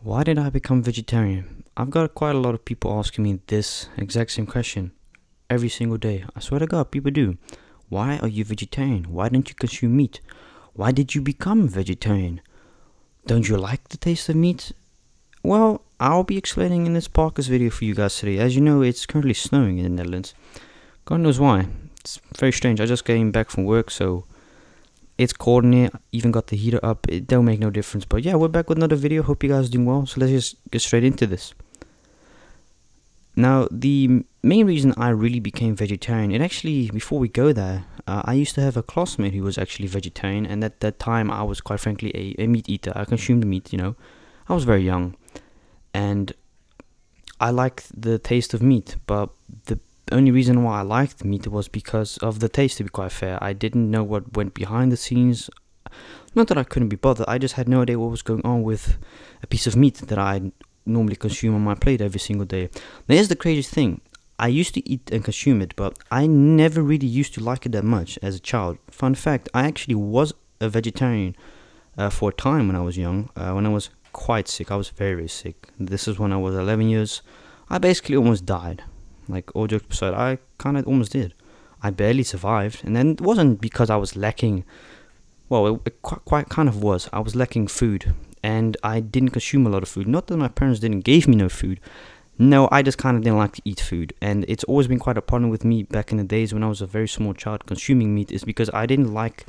Why did I become vegetarian? I've got quite a lot of people asking me this exact same question every single day. I swear to God, people do. Why are you vegetarian? Why don't you consume meat? Why did you become vegetarian? Don't you like the taste of meat? Well, I'll be explaining in this podcast video for you guys today. As you know, it's currently snowing in the Netherlands. God knows why. It's very strange. I just came back from work, so it's cold in here. Even got the heater up. It don't make no difference. But yeah, we're back with another video. Hope you guys are doing well. So let's just get straight into this. Now, the main reason I really became vegetarian, and actually, before we go there, I used to have a classmate who was actually vegetarian, and at that time, I was quite frankly a meat eater. I consumed meat, you know. I was very young, and I liked the taste of meat, but the only reason why I liked meat was because of the taste, to be quite fair. I didn't know what went behind the scenes. Not that I couldn't be bothered, I just had no idea what was going on with a piece of meat that I normally consume on my plate every single day. Now, here's the craziest thing. I used to eat and consume it, but I never really used to like it that much as a child. Fun fact, I actually was a vegetarian for a time when I was young, when I was quite sick. I was very, very sick. This is when I was 11 years. I basically almost died. Like, all jokes aside, I kind of almost did. I barely survived, and then it wasn't because I was lacking, well, it quite kind of was. I was lacking food, and I didn't consume a lot of food. Not that my parents didn't give me no food. No, I just kind of didn't like to eat food, and it's always been quite a problem with me back in the days when I was a very small child consuming meat, is because I didn't like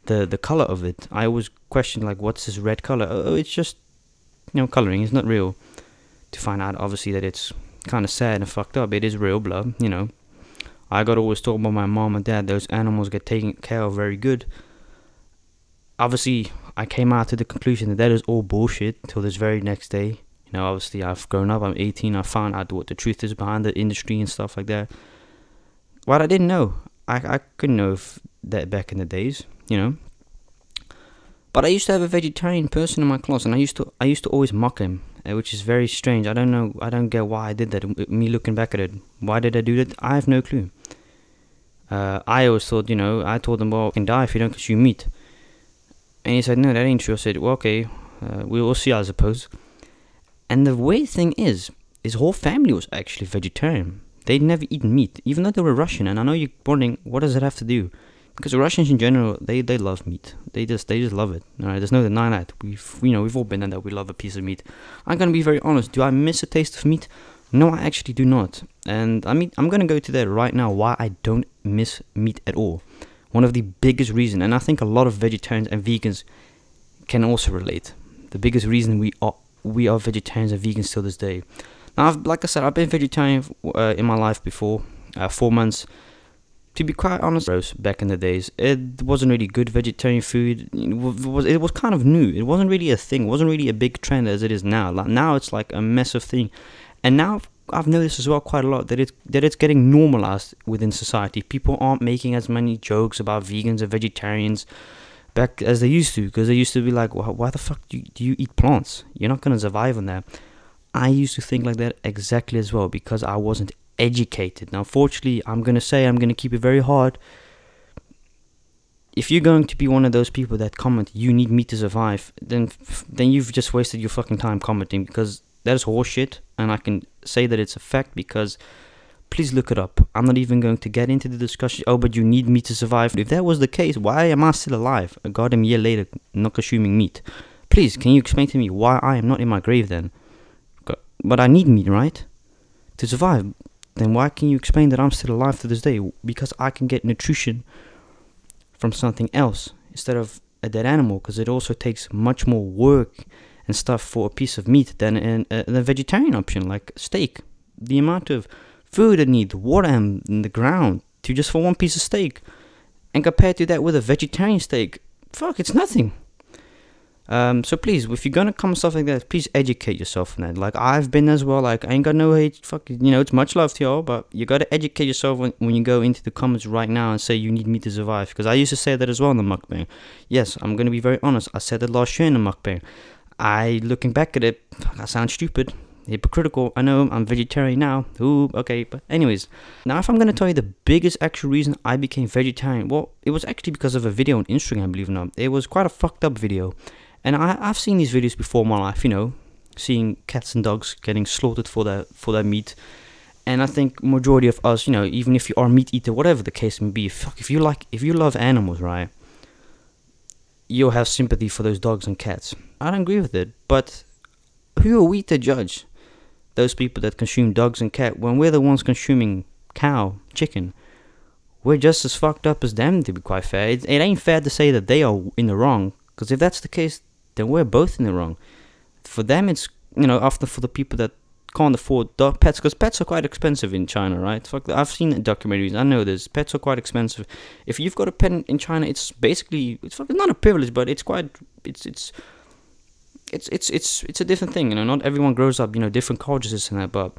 the color of it. I always questioned, like, what's this red color? Oh, it's just, you know, coloring. It's not real. To find out, obviously, that it's kind of sad and fucked up. It is real blood, you know. I got always told by my mom and dad those animals get taken care of very good. Obviously, I came out to the conclusion that that is all bullshit till this very next day. You know, obviously, I've grown up, I'm 18, I found out what the truth is behind the industry and stuff like that. What I didn't know, I couldn't know if that back in the days, you know. But I used to have a vegetarian person in my class, and I used to always mock him, which is very strange. I don't know, I don't get why I did that. Me looking back at it, why did I do that? I have no clue. I always thought, you know, I told him, well, you can die if you don't consume meat. And he said, no, that ain't true. I said, well, okay, we will see, I suppose. And the weird thing is, his whole family was actually vegetarian. They'd never eaten meat, even though they were Russian. And I know you're wondering, what does it have to do? Because Russians in general, they love meat. They just love it. All right, there's no denying that. We've all been in that. We love a piece of meat. I'm gonna be very honest. Do I miss a taste of meat? No, I actually do not. And I mean, I'm gonna go to that right now. Why I don't miss meat at all. One of the biggest reasons, and I think a lot of vegetarians and vegans can also relate. The biggest reason we are vegetarians and vegans till this day. Now, like I said, I've been vegetarian in my life before, 4 months. To be quite honest, back in the days, it wasn't really good vegetarian food. It was kind of new. It wasn't really a thing. It wasn't really a big trend as it is now. Like, now it's like a massive thing. And now I've noticed as well quite a lot that it's getting normalized within society. People aren't making as many jokes about vegans and vegetarians back as they used to, because they used to be like, well, why the fuck do you eat plants? You're not gonna survive on that. I used to think like that exactly as well, because I wasn't educated. Now, unfortunately, I'm gonna keep it very hard. If you're going to be one of those people that comment you need meat to survive, then you've just wasted your fucking time commenting, because that is horseshit, and I can say that it's a fact, because please look it up. I'm not even going to get into the discussion, oh, but you need meat to survive. If that was the case, why am I still alive a goddamn year later not consuming meat? Please, can you explain to me why I am not in my grave then? But I need meat, right? To survive. Then why can you explain that I'm still alive to this day? Because I can get nutrition from something else instead of a dead animal, because it also takes much more work and stuff for a piece of meat than a vegetarian option, like steak. The amount of food it needs, water in the ground, to just for one piece of steak. And compared to that with a vegetarian steak, fuck, it's nothing. So please, if you're gonna comment stuff like that, please educate yourself on that. Like, I've been as well. Like, I ain't got no hate. Fuck, you know, it's much love to y'all, but you gotta educate yourself when you go into the comments right now and say you need me to survive. Because I used to say that as well in the mukbang. Yes, I'm gonna be very honest. I said that last year in the mukbang. Looking back at it, I sound stupid, hypocritical. I know, I'm vegetarian now. Ooh, okay, but anyways. Now, if I'm gonna tell you the biggest actual reason I became vegetarian, well, it was actually because of a video on Instagram, believe it or not. It was quite a fucked up video. And I've seen these videos before in my life, you know. seeing cats and dogs getting slaughtered for their meat. And I think majority of us, you know, even if you are a meat eater, whatever the case may be, if you love animals, right, you'll have sympathy for those dogs and cats. I don't agree with it, but who are we to judge those people that consume dogs and cat when we're the ones consuming cow, chicken? We're just as fucked up as them, to be quite fair. It ain't fair to say that they are in the wrong, because if that's the case, then we're both in the wrong. For them, it's, you know, after for the people that can't afford dog pets, because pets are quite expensive in China, right? Fuck, I've seen documentaries, I know this. Pets are quite expensive. If you've got a pet in China, it's basically, it's not a privilege, but it's quite, it's a different thing, you know. Not everyone grows up, you know, different cultures and that, but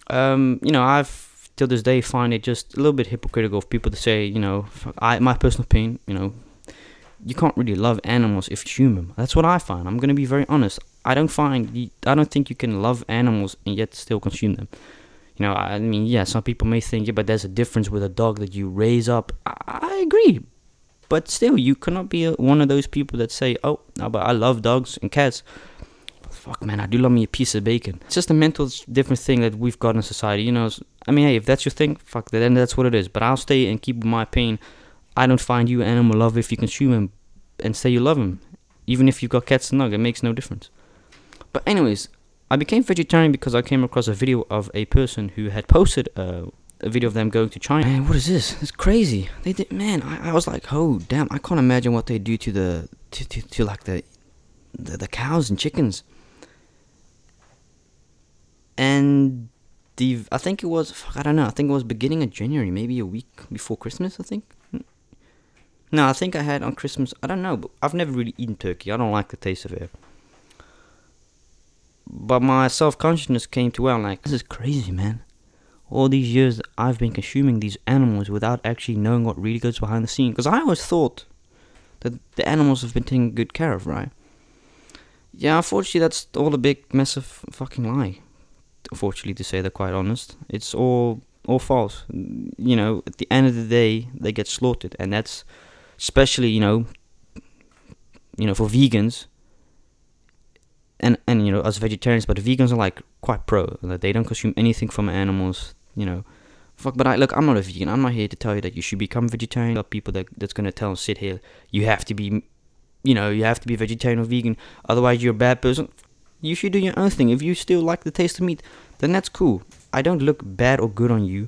you know, I've till this day find it just a little bit hypocritical of people to say, you know, my personal opinion, you know, you can't really love animals if you human them. That's what I find. I'm gonna be very honest. I don't think you can love animals and yet still consume them. You know, I mean, yeah, some people may think, yeah, but there's a difference with a dog that you raise up. I agree, but still, you cannot be one of those people that say, oh, no, but I love dogs and cats. Fuck, man, I do love me a piece of bacon. It's just a mental different thing that we've got in society, you know. I mean, hey, if that's your thing, fuck, then that's what it is. But I'll stay and keep my pain. I don't find you an animal lover if you consume him and say you love him. Even if you've got cats and dogs, it makes no difference. But anyways, I became vegetarian because I came across a video of a person who had posted a video of them going to China. Man, what is this? It's crazy. They did, man. I was like, oh damn, I can't imagine what they do to the cows and chickens. And I think it was, I don't know, I think it was beginning of January, maybe a week before Christmas, I think. No, I think I had on Christmas, I don't know, but I've never really eaten turkey. I don't like the taste of it. But my self-consciousness came to where I'm like, this is crazy, man. All these years I've been consuming these animals without actually knowing what really goes behind the scene. Because I always thought that the animals have been taken good care of, right? Yeah, unfortunately that's all a big massive fucking lie. Unfortunately, to say they're quite honest, it's all false. You know, at the end of the day, they get slaughtered, and that's especially, you know, for vegans, and you know, us vegetarians. But the vegans are like quite pro that they don't consume anything from animals. You know, fuck. But look, I'm not a vegan. I'm not here to tell you that you should become vegetarian. There are people that's gonna tell and sit here, you have to be, you know, you have to be vegetarian or vegan, otherwise you're a bad person. You should do your own thing. If you still like the taste of meat, then that's cool. I don't look bad or good on you.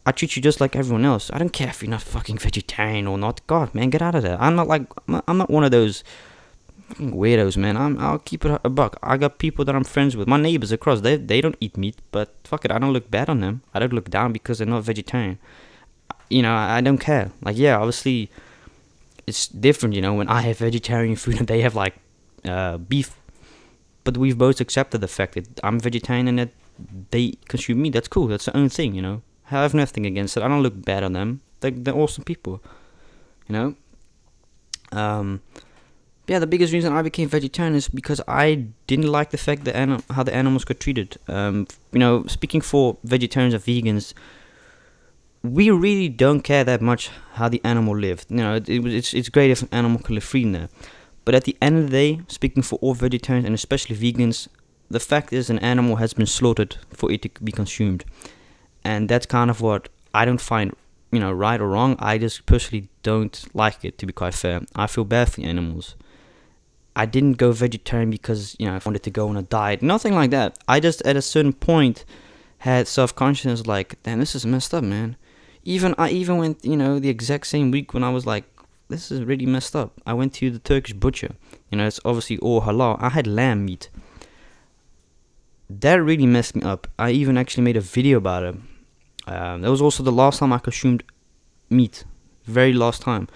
I treat you just like everyone else. I don't care if you're not fucking vegetarian or not. God, man, get out of there. I'm not one of those fucking weirdos, man. I'll keep it a buck. I got people that I'm friends with. My neighbors across, they don't eat meat, but fuck it, I don't look bad on them. I don't look down because they're not vegetarian. You know, I don't care. Like, yeah, obviously, it's different, you know, when I have vegetarian food and they have, like, beef. But we've both accepted the fact that I'm vegetarian and that they consume meat. That's cool. That's their own thing, you know. I have nothing against it. I don't look bad on them. They're awesome people, you know. Yeah, the biggest reason I became vegetarian is because I didn't like the fact that how the animals got treated. You know, speaking for vegetarians and vegans, we really don't care that much how the animal lived. You know, it's great if an animal can live free in there. But at the end of the day, speaking for all vegetarians and especially vegans, the fact is an animal has been slaughtered for it to be consumed. And that's kind of what I don't find, you know, right or wrong. I just personally don't like it, to be quite fair. I feel bad for the animals. I didn't go vegetarian because, you know, I wanted to go on a diet. Nothing like that. I just, at a certain point, had self-consciousness like, damn, this is messed up, man. I even went, you know, the exact same week when I was like, this is really messed up. I went to the Turkish butcher. You know, it's obviously all halal. I had lamb meat. That really messed me up. I even actually made a video about it. That was also the last time I consumed meat. Very last time.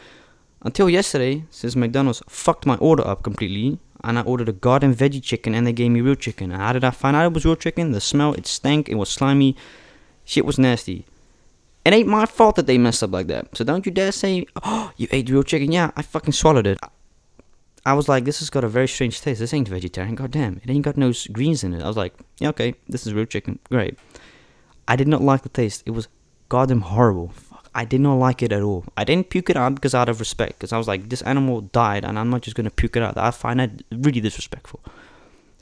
Until yesterday, since McDonald's fucked my order up completely. And I ordered a garden veggie chicken and they gave me real chicken. And how did I find out it was real chicken? The smell, it stank, it was slimy. Shit was nasty. It ain't my fault that they messed up like that. So don't you dare say, oh, you ate real chicken. Yeah, I fucking swallowed it. I was like, this has got a very strange taste. This ain't vegetarian. God damn, it ain't got no greens in it. I was like, yeah, okay, this is real chicken. Great. I did not like the taste. It was goddamn horrible. Fuck, I did not like it at all. I didn't puke it out because out of respect. Because I was like, this animal died and I'm not just going to puke it out. I find that really disrespectful.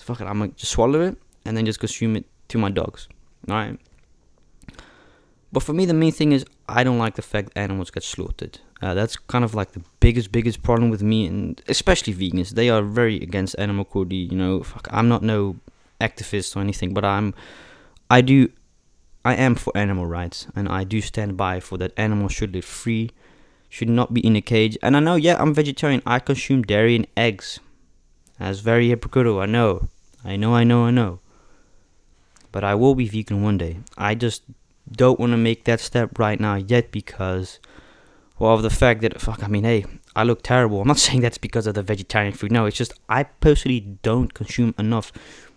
So fuck it, I'm gonna just swallow it and then just consume it to my dogs. Alright? But for me, the main thing is I don't like the fact animals get slaughtered. That's kind of like the biggest problem with me, and especially vegans. They are very against animal cruelty. You know, fuck, I'm not no activist or anything, but I am for animal rights, and I do stand by for that. Animals should live free, should not be in a cage. And I know, yeah, I'm vegetarian. I consume dairy and eggs. That's very hypocritical. I know. But I will be vegan one day. I just don't want to make that step right now yet because, well, of the fact that, fuck, I mean, hey, I look terrible. I'm not saying that's because of the vegetarian food. No, it's just I personally don't consume enough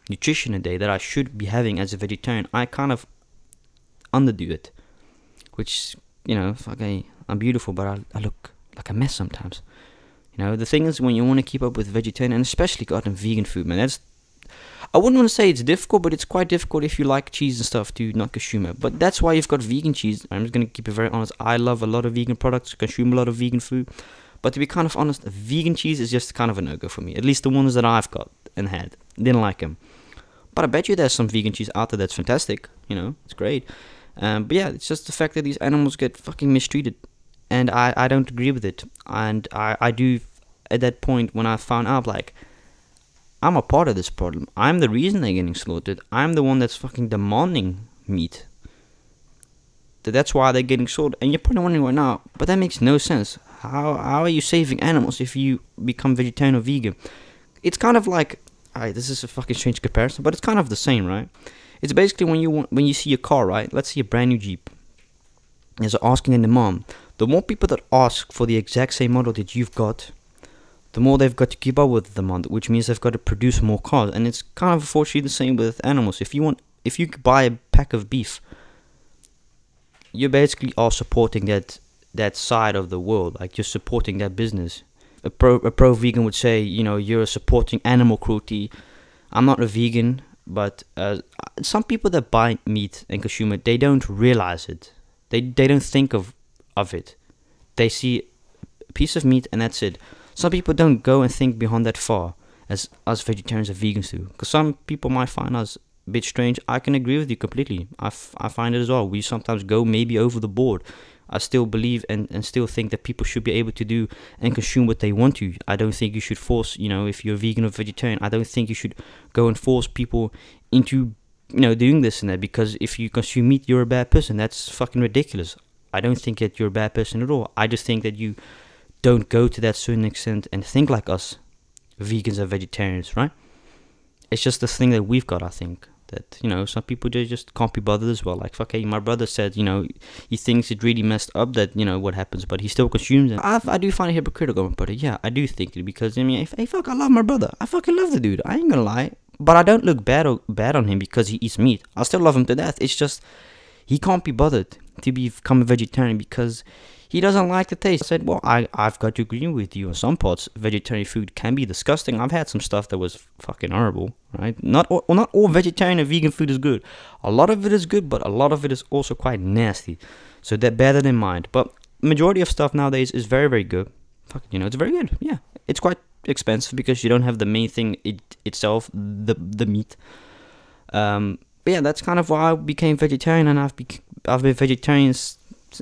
nutrition a day that I should be having as a vegetarian. I kind of underdo it, which, you know, fuck, hey, I'm beautiful, but I look like a mess sometimes. You know, the thing is, when you want to keep up with vegetarian and especially goddamn vegan food, man, I wouldn't want to say it's difficult, but it's quite difficult if you like cheese and stuff to not consume it. But that's why you've got vegan cheese. I'm just going to keep it very honest. I love a lot of vegan products, consume a lot of vegan food. But to be kind of honest, vegan cheese is just kind of a no-go for me. At least the ones that I've got and had. Didn't like them. But I bet you there's some vegan cheese out there that's fantastic. You know, it's great. But yeah, it's just the fact that these animals get fucking mistreated. And I don't agree with it. And I do, at that point when I found out, like, I'm a part of this problem. I'm the reason they're getting slaughtered. I'm the one that's fucking demanding meat. That's why they're getting slaughtered. And you're probably wondering right now, but that makes no sense. How are you saving animals if you become vegetarian or vegan? It's kind of like, alright, this is a fucking strange comparison, but it's kind of the same, right? It's basically when you see a car, right? Let's see a brand new Jeep. There's asking in demand. The more people that ask for the exact same model that you've got, the more they've got to keep up with the demand, which means they've got to produce more cars. And it's kind of unfortunately the same with animals. If you buy a pack of beef, you basically are supporting that side of the world. Like, you're supporting that business. A pro vegan would say, you know, you're supporting animal cruelty. I'm not a vegan, but some people that buy meat and consume it, they don't realize it. They don't think of it. They see a piece of meat and that's it. Some people don't go and think beyond that far, as us vegetarians and vegans do. Because some people might find us a bit strange. I can agree with you completely. I find it as well. We sometimes go maybe over the board. I still believe and still think that people should be able to do and consume what they want to. I don't think you should force, you know, if you're vegan or vegetarian, I don't think you should go and force people into, you know, doing this and that. Because if you consume meat, you're a bad person. That's fucking ridiculous. I don't think that you're a bad person at all. I just think that you don't go to that certain extent and think like us vegans and vegetarians, right? It's just the thing that we've got, I think, that, you know, some people just can't be bothered as well. Like, fuck, hey, my brother said, you know, he thinks it really messed up that, you know, what happens, but he still consumes it. I do find it hypocritical, but yeah, I do think it, because, I mean, hey, fuck, I love my brother. I fucking love the dude. I ain't gonna lie. But I don't look bad on him because he eats meat. I still love him to death. It's just, he can't be bothered to become a vegetarian because he doesn't like the taste. I said, well, I've got to agree with you on some parts. Vegetarian food can be disgusting. I've had some stuff that was fucking horrible, right? Not all vegetarian and vegan food is good. A lot of it is good, but a lot of it is also quite nasty. So that bear that in mind. But majority of stuff nowadays is very, very good. Fuck, you know, it's very good. Yeah, it's quite expensive because you don't have the main thing itself, the meat. But yeah, that's kind of why I became vegetarian, and I've been vegetarian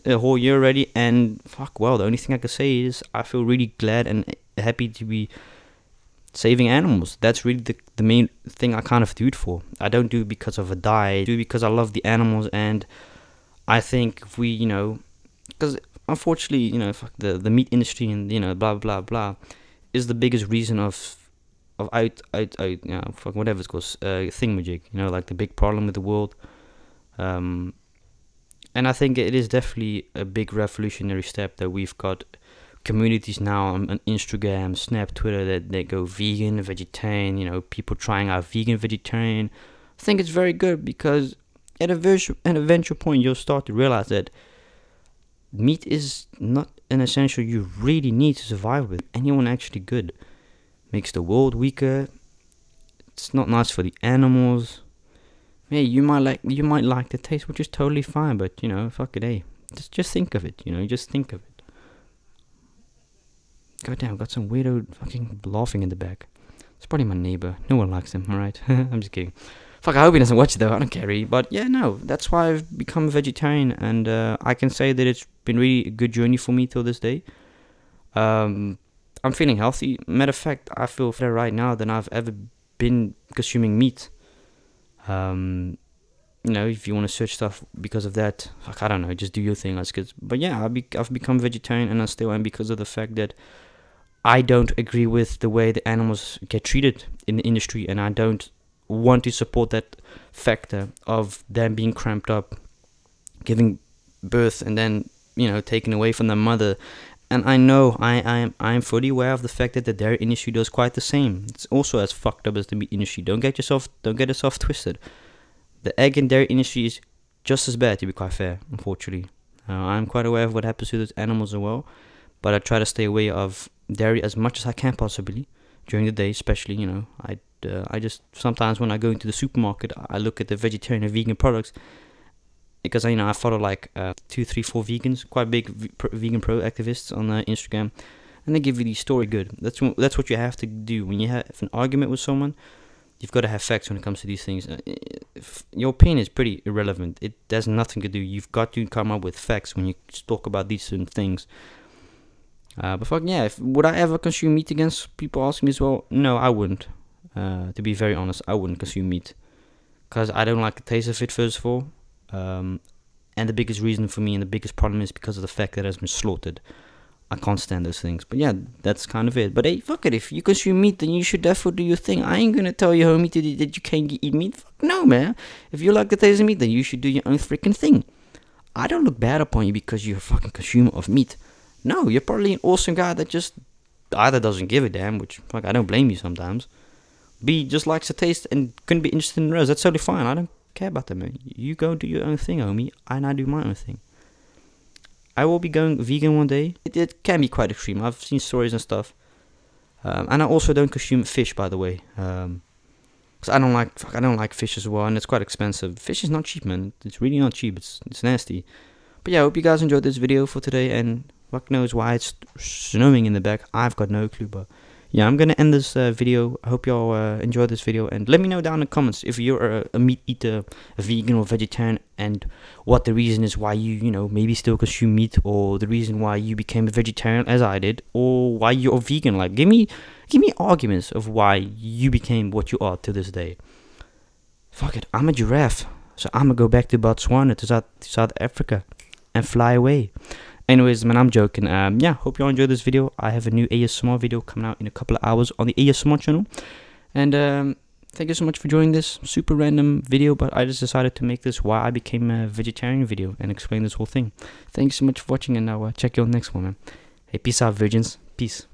a whole year already, and fuck, well, the only thing I can say is I feel really glad and happy to be saving animals. That's really the main thing I kind of do it for. I don't do it because of a diet. I do it because I love the animals, and I think if we, you know, because unfortunately, you know, fuck, the meat industry and, you know, blah blah blah is the biggest reason of you know, fuck, whatever it's called, thingamajig, you know, like the big problem with the world. And I think it is definitely a big revolutionary step that we've got communities now on Instagram, Snap, Twitter that they go vegan, vegetarian, you know, people trying out vegan, vegetarian. I think it's very good because at an eventual point you'll start to realize that meat is not an essential you really need to survive with. Anyone actually good. Makes the world weaker. It's not nice for the animals. Hey, you might like the taste, which is totally fine, but, you know, fuck it, hey. Just think of it, you know, just think of it. Goddamn, got some weirdo fucking laughing in the back. It's probably my neighbor. No one likes him, alright? I'm just kidding. Fuck, I hope he doesn't watch it though. I don't care really. But yeah, no, that's why I've become a vegetarian, and I can say that it's been really a good journey for me till this day. I'm feeling healthy. Matter of fact, I feel better right now than I've ever been consuming meat. You know, if you want to search stuff because of that, fuck, I don't know, just do your thing. But yeah, I've become vegetarian, and I still am, because of the fact that I don't agree with the way the animals get treated in the industry, and I don't want to support that factor of them being cramped up, giving birth, and then, you know, taken away from their mother. And I know I'm fully aware of the fact that the dairy industry does quite the same. It's also as fucked up as the meat industry. Don't get yourself twisted. The egg and dairy industry is just as bad, to be quite fair, unfortunately. I'm quite aware of what happens to those animals as well, but I try to stay away of dairy as much as I can possibly during the day, especially. You know, I just sometimes when I go into the supermarket, I look at the vegetarian and vegan products, because you know, I follow like 2, 3, 4 vegans, quite big vegan pro activists on Instagram, and they give you the story good. That's what you have to do when you have an argument with someone. You've got to have facts when it comes to these things. Your opinion is pretty irrelevant. It has nothing to do. You've got to come up with facts when you talk about these certain things. But fuck yeah, would I ever consume meat again? People ask me as well. No, I wouldn't. To be very honest, I wouldn't consume meat, because I don't like the taste of it, first of all. And the biggest reason for me, and the biggest problem, is because of the fact that it has been slaughtered. I can't stand those things. But yeah, that's kind of it. But hey, fuck it. If you consume meat, then you should definitely do your thing. I ain't gonna tell you, homie, that you can't eat meat. Fuck no, man. If you like the taste of meat, then you should do your own freaking thing. I don't look bad upon you because you're a fucking consumer of meat. No, you're probably an awesome guy that just either doesn't give a damn, which, fuck, I don't blame you sometimes. B, just likes the taste and couldn't be interested in the rest. That's totally fine. I don't care about that, man. You go do your own thing, homie, and I do my own thing. I will be going vegan one day. It can be quite extreme. I've seen stories and stuff. And I also don't consume fish, by the way. Because I don't like fish as well, and it's quite expensive. Fish is not cheap, man. It's really not cheap. It's nasty. But yeah, I hope you guys enjoyed this video for today, and fuck knows why it's snowing in the back. I've got no clue, but yeah, I'm gonna end this video. I hope y'all enjoyed this video, and let me know down in the comments if you're a meat eater, a vegan or vegetarian, and what the reason is why you know, maybe still consume meat, or the reason why you became a vegetarian as I did, or why you're a vegan. Like, give me arguments of why you became what you are to this day. Fuck it, I'm a giraffe, so I'm gonna go back to Botswana, to South Africa, and fly away. Anyways, man, I'm joking. Yeah, hope you all enjoyed this video. I have a new ASMR video coming out in a couple of hours on the ASMR channel. And thank you so much for joining this super random video, but I just decided to make this why I became a vegetarian video and explain this whole thing. Thank you so much for watching, and I'll check you on the next one, man. Hey, peace out, virgins. Peace.